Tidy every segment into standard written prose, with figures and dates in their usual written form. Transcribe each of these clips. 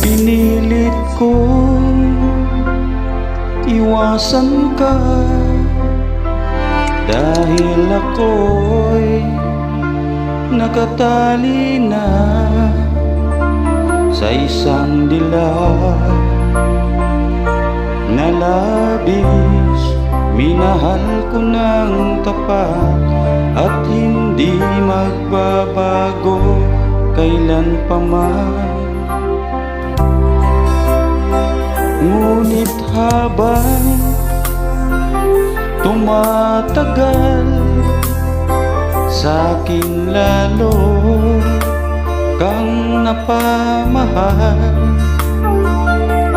Pinilit ko iwasan ka dahil ako'y nakatali na sa isang dilag na labis. Minahal ko ng tapat at hindi magbabago kailan pa man. Ngunit habang tumatagal, sa'kin lalo kang napamahal.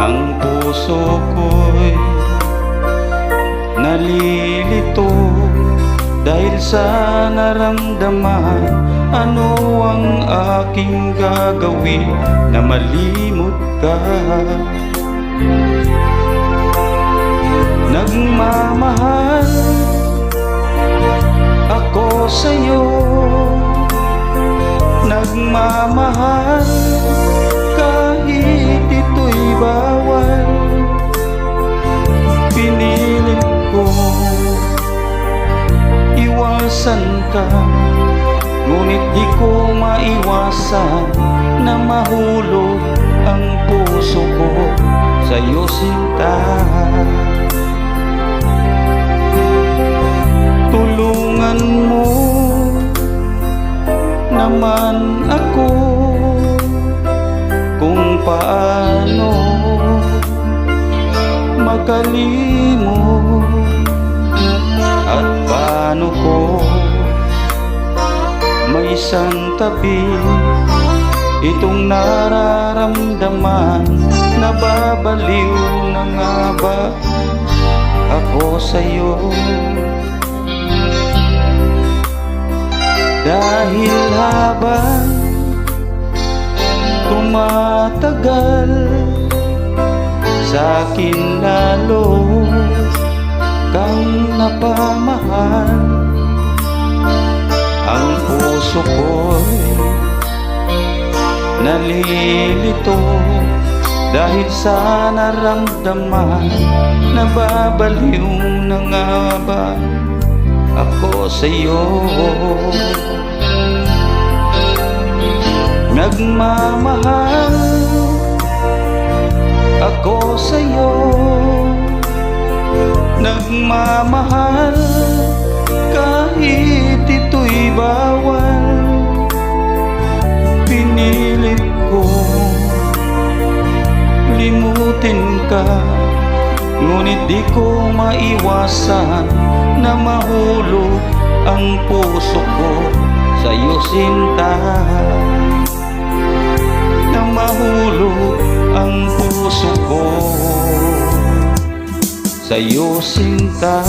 Ang puso ko'y nalilito dahil sa naramdaman. Ano ang aking gagawin na malimot ka? Nagmamahal ako sa'yo, nagmamahal kahit ito'y bawal. Pinilit ko iwasan ka, ngunit di ko maiwasan na mahulog ang puso ko sa'yo, sinta. Tulungan mo naman ako kung paano makalimot at paano ko may isang tabi itong nararamdaman. Nababaliw na nga ba ako sa'yo? Dahil habang tumatagal, sa'kin lalo kang napamahal. Ang puso ko'y nalilito dahil sa naramdaman. Nababaliw na nga ba ako sa'yo? Nagmamahal ako sa'yo, nagmamahal kahit ito'y bawal. Pinilit ko limutin ka, ngunit di ko maiwasan na mahulog ang puso ko sa'yo, sinta. Na mahulog ang puso ko sa'yo, sinta.